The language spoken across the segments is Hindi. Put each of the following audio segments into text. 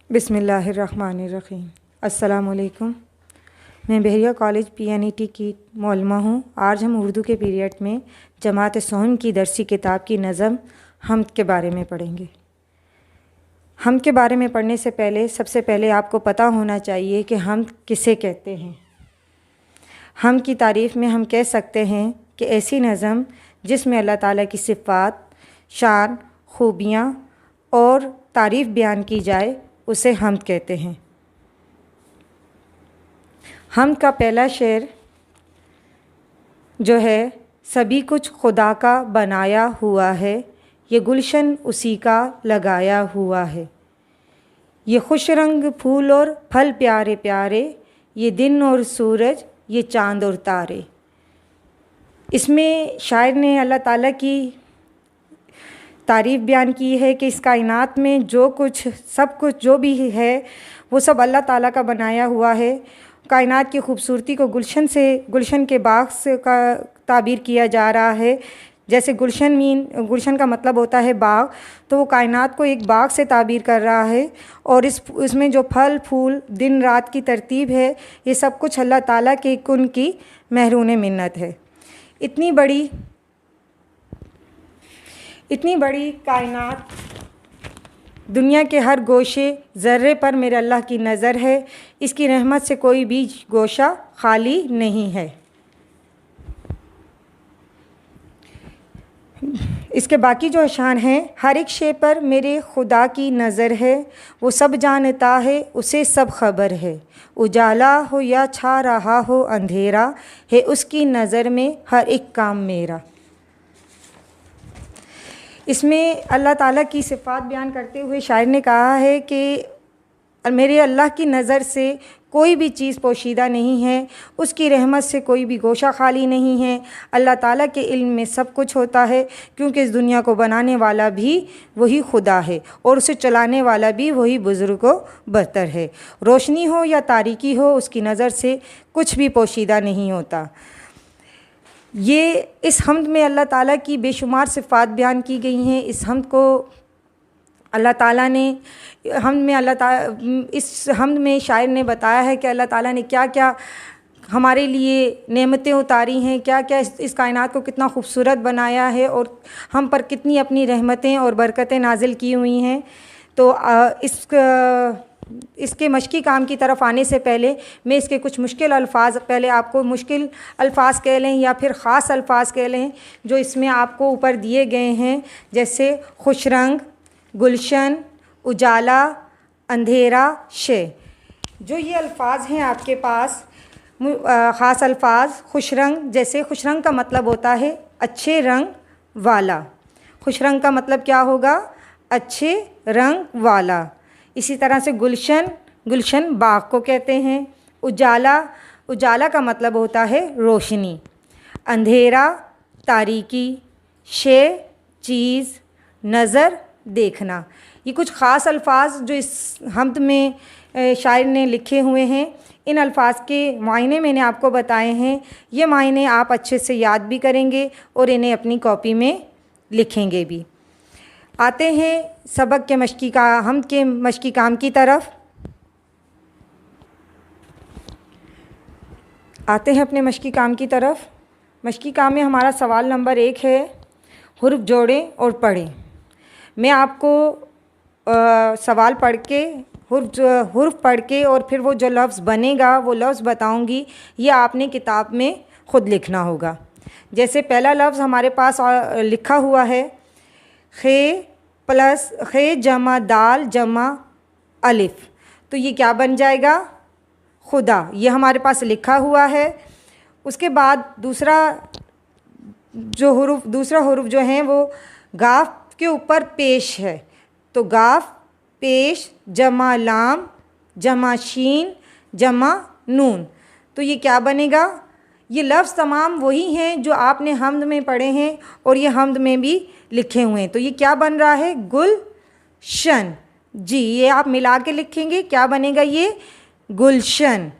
बिस्मिल्लाहिर्रहमानिर्रहीम। अस्सलामुअलैकुम। मैं बहरिया कॉलेज PNET की मौलमा हूँ। आज हम उर्दू के पीरियड में जमात सोहम की दरसी किताब की नज़म हम्द के बारे में पढ़ेंगे। हम्द के बारे में पढ़ने से पहले सबसे पहले आपको पता होना चाहिए कि हम्द किसे कहते हैं। हम्द की तारीफ़ में हम कह सकते हैं कि ऐसी नज़म जिसमें अल्लाह ताला की सिफ़ात, शान, खूबियाँ और तारीफ़ बयान की जाए उसे हम्द कहते हैं। हम्द का पहला शेर जो है, सभी कुछ खुदा का बनाया हुआ है, ये गुलशन उसी का लगाया हुआ है, ये खुश रंग फूल और फल प्यारे प्यारे, ये दिन और सूरज, ये चाँद और तारे। इसमें शायर ने अल्लाह ताला की तारीफ़ बयान की है कि इस कायनात में जो कुछ सब कुछ जो भी है वो सब अल्लाह ताला का बनाया हुआ है। कायनात की खूबसूरती को गुलशन के बाग से का ताबीर किया जा रहा है। जैसे गुलशन का मतलब होता है बाग, तो वो कायनात को एक बाग से ताबीर कर रहा है। और इसमें जो फल फूल दिन रात की तरतीब है, ये सब कुछ अल्लाह ताला के कुन की महरून मिन्नत है। इतनी बड़ी कायनात, दुनिया के हर गोशे ज़र्रे पर मेरे अल्लाह की नज़र है, इसकी रहमत से कोई भी गोशा खाली नहीं है। इसके बाकी जो अशान हैं, हर एक शे पर मेरे खुदा की नज़र है, वो सब जानता है उसे सब खबर है, उजाला हो या छा रहा हो अंधेरा है उसकी नज़र में हर एक काम मेरा। इसमें अल्लाह ताला की सिफ़ात बयान करते हुए शायर ने कहा है कि मेरे अल्लाह की नज़र से कोई भी चीज़ पोशीदा नहीं है, उसकी रहमत से कोई भी गोशा खाली नहीं है। अल्लाह ताला के इल्म में सब कुछ होता है, क्योंकि इस दुनिया को बनाने वाला भी वही खुदा है और उसे चलाने वाला भी वही बुज़ुर्ग व बरतर है। रोशनी हो या तारीकी हो, उसकी नज़र से कुछ भी पोशीदा नहीं होता। ये इस हम्द में अल्लाह ताला की बेशुमार सिफ़ात बयान की गई हैं। इस हम्द को अल्लाह ताला ने इस हम्द में शायर ने बताया है कि अल्लाह ताला ने क्या क्या हमारे लिए नेमतें उतारी हैं, क्या क्या इस कायनात को कितना खूबसूरत बनाया है और हम पर कितनी अपनी रहमतें और बरकतें नाजिल की हुई हैं। तो इसके मशक़ी काम की तरफ आने से पहले मैं इसके कुछ मुश्किल अल्फाज, पहले आपको मुश्किल अल्फाज कह लें या फिर ख़ास अल्फाज कह लें, जो इसमें आपको ऊपर दिए गए हैं, जैसे खुश रंग, गुलशन, उजाला, अंधेरा, शे। जो ये अल्फाज हैं आपके पास ख़ास अल्फाज, खुश रंग, जैसे खुश रंग का मतलब होता है अच्छे रंग वाला। खुश रंग का मतलब क्या होगा? अच्छे रंग वाला। इसी तरह से गुलशन बाग को कहते हैं। उजाला का मतलब होता है रोशनी। अंधेरा तारीकी। शे चीज़, नज़र देखना। ये कुछ ख़ास अल्फाज जो इस हम्द में शायर ने लिखे हुए हैं। इन अल्फाज के मायने मैंने आपको बताए हैं। ये मायने आप अच्छे से याद भी करेंगे और इन्हें अपनी कॉपी में लिखेंगे भी। आते हैं सबक के हम्द के मशक़ी काम की तरफ। आते हैं अपने मशक़ी काम की तरफ। मशक़ी काम में हमारा सवाल नंबर 1 है, हुर्फ़ जोड़ें और पढ़ें। मैं आपको सवाल पढ़ के हुर्फ़ पढ़ के और फिर वो जो लफ्ज़ बनेगा वो लफ्ज़ बताऊंगी। ये आपने किताब में ख़ुद लिखना होगा। जैसे पहला लफ्ज़ हमारे पास लिखा हुआ है, खे जमा दाल जमा अलिफ़, तो ये क्या बन जाएगा? खुदा। ये हमारे पास लिखा हुआ है। उसके बाद दूसरा हुर्फ़ जो है वो गाफ के ऊपर पेश है, तो गाफ पेश जमा लाम जमा शीन जमा नून, तो ये क्या बनेगा? ये लफ्ज़ तमाम वही हैं जो आपने हम्द में पढ़े हैं और ये हम्द में भी लिखे हुए हैं। तो ये क्या बन रहा है? गुलशन। जी, ये आप मिला के लिखेंगे, क्या बनेगा? ये गुलशन।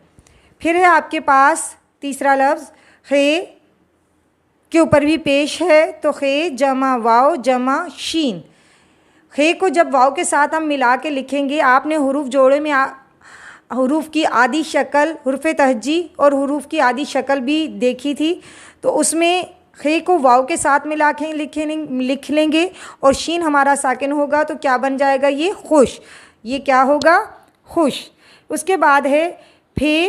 फिर है आपके पास तीसरा लफ्ज़, खे के ऊपर भी पेश है, तो खे जमा वाव जमा शीन। खे को जब वाव के साथ हम मिला के लिखेंगे, आपने हुरूफ जोड़े में हुरूफ की आधी शक्ल, हुरूफ तहजी और हुरूफ की आधी शक्ल भी देखी थी। तो उसमें खे को वाव के साथ मिला के लिख लेंगे और शीन हमारा साकिन होगा तो क्या बन जाएगा, ये खुश। ये क्या होगा, खुश। उसके बाद है फे,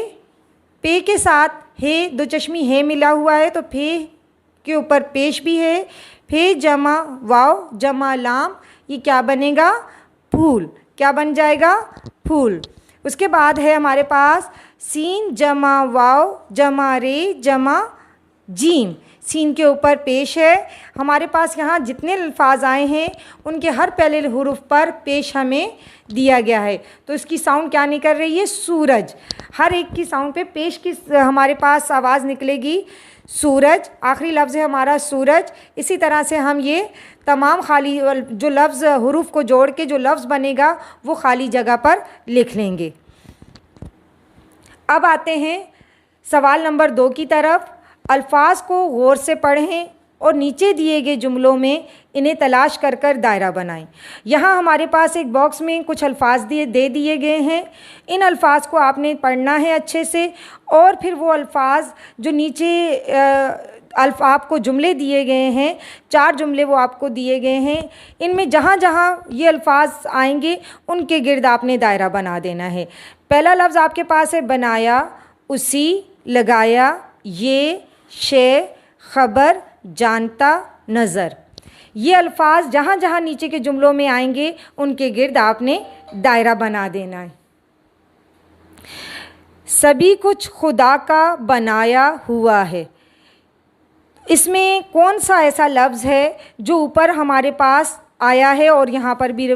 पे के साथ हे, दो चश्मी हे मिला हुआ है तो फे के ऊपर पेश भी है। फे जमा वाव जमा लाम, ये क्या बनेगा, फूल। क्या बन जाएगा, फूल। उसके बाद है हमारे पास सीन जमा वाव जमा रे जमा जीम, सीन के ऊपर पेश है। हमारे पास यहाँ जितने अल्फाज आए हैं उनके हर पहले हुरूफ पर पेश हमें दिया गया है, तो इसकी साउंड क्या निकल रही है, सूरज। हर एक की साउंड पे पेश की हमारे पास आवाज़ निकलेगी, सूरज। आखिरी लफ्ज़ है हमारा सूरज। इसी तरह से हम ये तमाम खाली जो लफ्ज़ हुरूफ को जोड़ के जो लफ्ज़ बनेगा वो खाली जगह पर लिख लेंगे। अब आते हैं सवाल नंबर 2 की तरफ। अल्फाज को गौर से पढ़ें और नीचे दिए गए जुमलों में इन्हें तलाश कर कर दायरा बनाएं। यहाँ हमारे पास एक बॉक्स में कुछ अल्फाज दे दिए गए हैं। इन अल्फाज को आपने पढ़ना है अच्छे से, और फिर वो अल्फाज जो नीचे आपको जुमले दिए गए हैं, 4 जुमले वो आपको दिए गए हैं, इनमें जहाँ जहाँ ये अल्फाज आएंगे उनके गिर्द आपने दायरा बना देना है। पहला लफ्ज़ आपके पास है बनाया, उसी, लगाया, ये, शे, ख़बर, जानता, नज़र। ये अल्फाज जहाँ जहाँ नीचे के जुमलों में आएंगे उनके गिर्द आपने दायरा बना देना है। सभी कुछ खुदा का बनाया हुआ है, इसमें कौन सा ऐसा लफ्ज़ है जो ऊपर हमारे पास आया है और यहाँ पर भी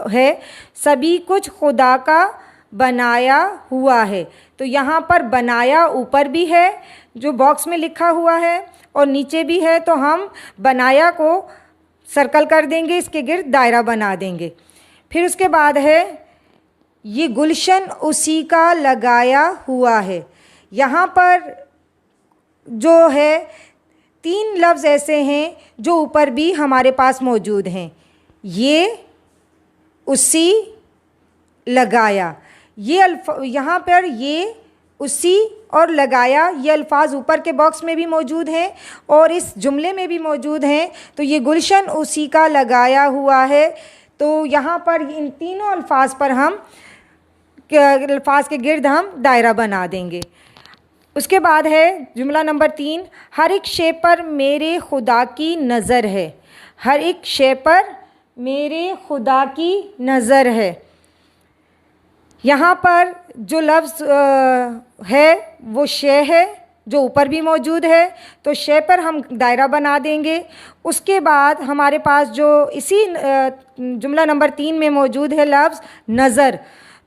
है, सभी कुछ खुदा का बनाया हुआ है। तो यहाँ पर बनाया ऊपर भी है जो बॉक्स में लिखा हुआ है और नीचे भी है, तो हम बनाया को सर्कल कर देंगे, इसके गिर्द दायरा बना देंगे। फिर उसके बाद है ये गुलशन उसी का लगाया हुआ है। यहाँ पर जो है 3 लफ्ज़ ऐसे हैं जो ऊपर भी हमारे पास मौजूद हैं, ये, उसी, लगाया। ये यहाँ पर ये, उसी और लगाया ये अल्फाज ऊपर के बॉक्स में भी मौजूद हैं और इस जुमले में भी मौजूद हैं। तो ये गुलशन उसी का लगाया हुआ है। तो यहाँ पर इन तीनों अल्फाज पर हम अल्फाज के गिर्द हम दायरा बना देंगे। उसके बाद है जुमला नंबर 3, हर एक शे पर मेरे खुदा की नज़र है। हर एक शे पर मेरे खुदा की नज़र है। यहाँ पर जो लफ्ज़ है वो शे है जो ऊपर भी मौजूद है, तो शे पर हम दायरा बना देंगे। उसके बाद हमारे पास जो इसी जुमला नंबर 3 में मौजूद है लफ्ज़ नज़र,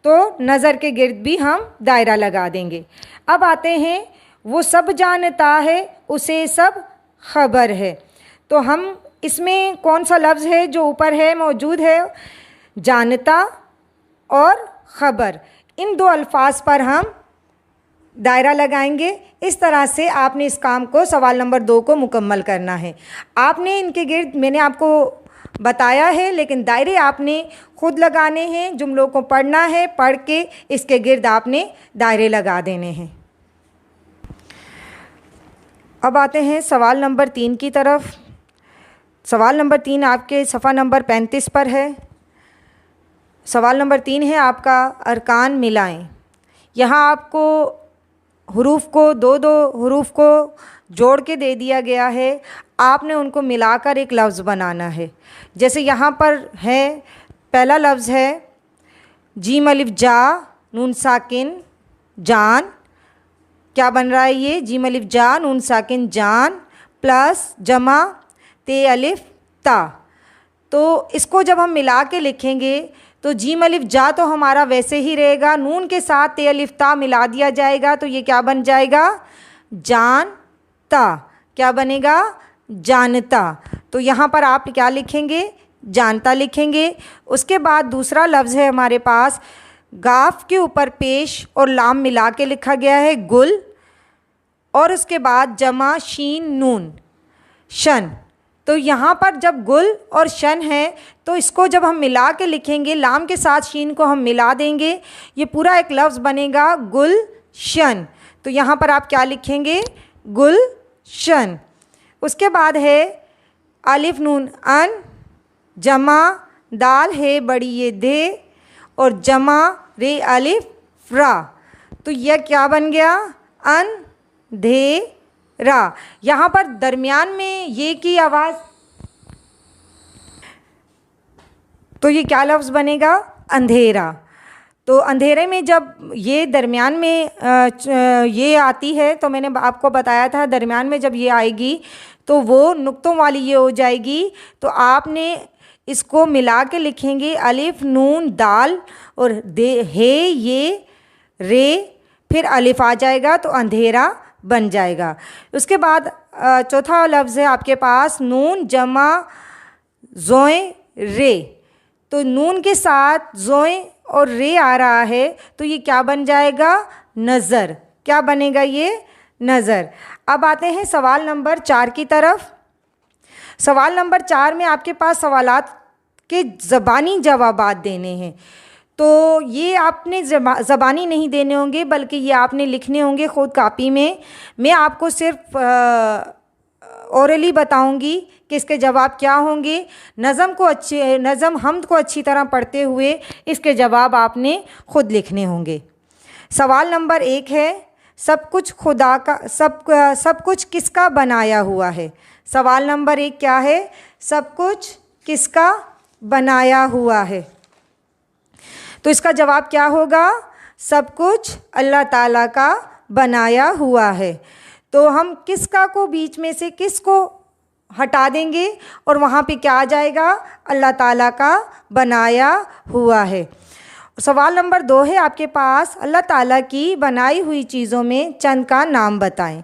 तो नज़र के गिर्द भी हम दायरा लगा देंगे। अब आते हैं वो सब जानता है उसे सब खबर है। तो हम इसमें कौन सा लफ्ज़ है जो ऊपर है मौजूद है, जानता और ख़बर। इन 2 अल्फाज पर हम दायरा लगाएंगे। इस तरह से आपने इस काम को सवाल नंबर 2 को मुकम्मल करना है। आपने इनके गिर्द मैंने आपको बताया है, लेकिन दायरे आपने खुद लगाने हैं, जुमलों को पढ़ना है, पढ़ के इसके गिर्द आपने दायरे लगा देने हैं। अब आते हैं सवाल नंबर 3 की तरफ। सवाल नंबर 3 आपके सफ़ा नंबर 35 पर है। सवाल नंबर 3 है आपका अरकान मिलाएं। यहाँ आपको हुरूफ को 2-2 हुरूफ को जोड़ के दे दिया गया है, आपने उनको मिलाकर एक लफ्ज़ बनाना है। जैसे यहाँ पर है, पहला लफ्ज़ है जीम अलिफ जा नून साकिन जान। क्या बन रहा है ये, जीम अलिफ जा नून साकिन जान प्लस जमा ते अलिफ ता। तो इसको जब हम मिला के लिखेंगे तो जीम अलिफ जा तो हमारा वैसे ही रहेगा, नून के साथ ते अलिफ ता मिला दिया जाएगा, तो ये क्या बन जाएगा, जानता। क्या बनेगा, जानता। तो यहाँ पर आप क्या लिखेंगे, जानता लिखेंगे। उसके बाद दूसरा लफ्ज़ है हमारे पास, गाफ के ऊपर पेश और लाम मिला के लिखा गया है गुल, और उसके बाद जमा शीन नून शन। तो यहाँ पर जब गुल और शन है तो इसको जब हम मिला के लिखेंगे, लाम के साथ शीन को हम मिला देंगे, ये पूरा एक लफ्ज़ बनेगा गुलशन। तो यहाँ पर आप क्या लिखेंगे? गुलशन। उसके बाद है अलिफ नून अन, जमा दाल है बड़ी ये दे, और जमा रे अलिफ रा। तो यह क्या बन गया? अंधेरा। यहाँ पर दरमियान में ये की आवाज़, तो ये क्या लफ्ज़ बनेगा? अंधेरा। तो अंधेरे में जब ये दरमियान में ये आती है, तो मैंने आपको बताया था दरमियान में जब ये आएगी तो वो नुक्तों वाली ये हो जाएगी। तो आपने इसको मिला के लिखेंगे, अलिफ नून दाल और दे हे ये रे, फिर अलिफ आ जाएगा तो अंधेरा बन जाएगा। उसके बाद चौथा लफ्ज़ है आपके पास नून जमा ज़ोए रे। तो नून के साथ ज़ोए और रे आ रहा है तो ये क्या बन जाएगा? नज़र। क्या बनेगा ये? नज़र। अब आते हैं सवाल नंबर 4 की तरफ। सवाल नंबर 4 में आपके पास सवालात के ज़बानी जवाबात देने हैं। तो ये आपने ज़बानी नहीं देने होंगे बल्कि ये आपने लिखने होंगे ख़ुद कापी में। मैं आपको सिर्फ ओरली बताऊंगी कि इसके जवाब क्या होंगे। नज़म हमद को अच्छी तरह पढ़ते हुए इसके जवाब आपने ख़ुद लिखने होंगे। सवाल नंबर 1 है, सब कुछ खुदा का, सब कुछ किसका बनाया हुआ है? सवाल नंबर 1 क्या है? सब कुछ किसका बनाया हुआ है? तो इसका जवाब क्या होगा? सब कुछ अल्लाह ताला का बनाया हुआ है। तो हम किसका को बीच में से किसको हटा देंगे और वहाँ पे क्या आ जाएगा? अल्लाह ताला का बनाया हुआ है। सवाल नंबर 2 है आपके पास, अल्लाह ताला की बनाई हुई चीज़ों में चंद का नाम बताएं।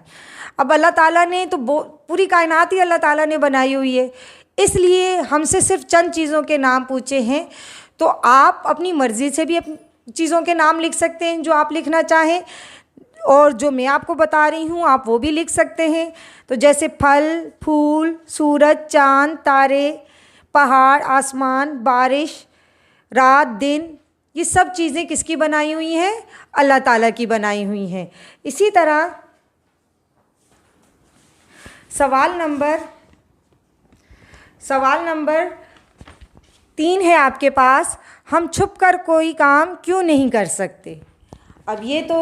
अब अल्लाह ताला ने तो पूरी कायनात ही अल्लाह ताला ने बनाई हुई है, इसलिए हमसे सिर्फ चंद चीज़ों के नाम पूछे हैं। तो आप अपनी मर्ज़ी से भी चीज़ों के नाम लिख सकते हैं जो आप लिखना चाहें, और जो मैं आपको बता रही हूँ आप वो भी लिख सकते हैं। तो जैसे फल, फूल, सूरज, चाँद, तारे, पहाड़, आसमान, बारिश, रात, दिन, ये सब चीज़ें किसकी बनाई हुई हैं? अल्लाह ताला की बनाई हुई हैं। इसी तरह सवाल नंबर 3 है आपके पास, हम छुपकर कोई काम क्यों नहीं कर सकते? अब ये तो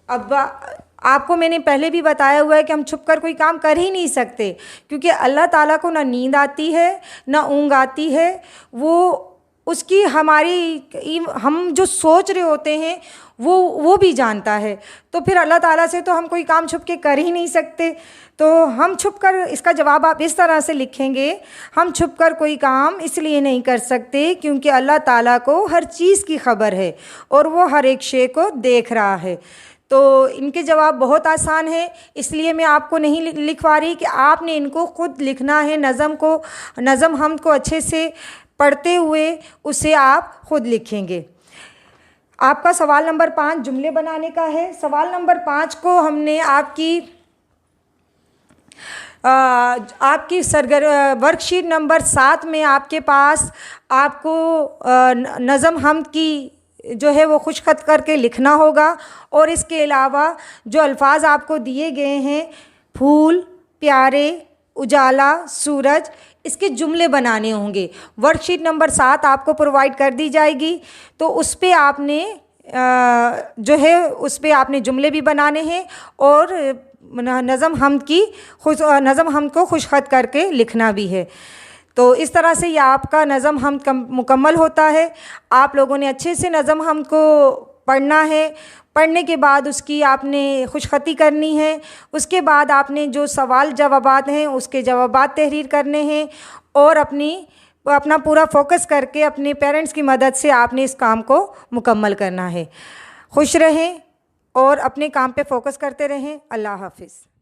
आपको मैंने पहले भी बताया हुआ है कि हम छुपकर कोई काम कर ही नहीं सकते, क्योंकि अल्लाह ताला को ना नींद आती है ना ऊँघ आती है। वो उसकी हम जो सोच रहे होते हैं वो भी जानता है। तो फिर अल्लाह ताला से तो हम कोई काम छुप के कर ही नहीं सकते। तो हम छुपकर, इसका जवाब आप इस तरह से लिखेंगे, हम छुपकर कोई काम इसलिए नहीं कर सकते क्योंकि अल्लाह ताला को हर चीज़ की खबर है और वो हर एक शे को देख रहा है। तो इनके जवाब बहुत आसान है, इसलिए मैं आपको नहीं लिखवा रही कि आपने इनको ख़ुद लिखना है। नज़म हमद को अच्छे से पढ़ते हुए उसे आप ख़ुद लिखेंगे। आपका सवाल नंबर 5 जुमले बनाने का है। सवाल नंबर 5 को हमने आपकी वर्कशीट नंबर 7 में आपके पास आपको नज़म हमद की जो है वो खुशखत करके लिखना होगा। और इसके अलावा जो अल्फाज आपको दिए गए हैं, फूल, प्यारे, उजाला, सूरज, इसके जुमले बनाने होंगे। वर्कशीट नंबर 7 आपको प्रोवाइड कर दी जाएगी, तो उस पे आपने आपने जुमले भी बनाने हैं और नज़म हमद को खुशखत करके लिखना भी है। तो इस तरह से ये आपका नज़म हमद मुकम्मल होता है। आप लोगों ने अच्छे से नज़म हमद को पढ़ना है। पढ़ने के बाद उसकी आपने खुशखती करनी है। उसके बाद आपने जो सवाल जवाबात हैं उसके जवाबात तहरीर करने हैं और अपना पूरा फोकस करके अपने पेरेंट्स की मदद से आपने इस काम को मुकम्मल करना है। खुश रहें और अपने काम पे फोकस करते रहें। अल्लाह हाफ़िज़।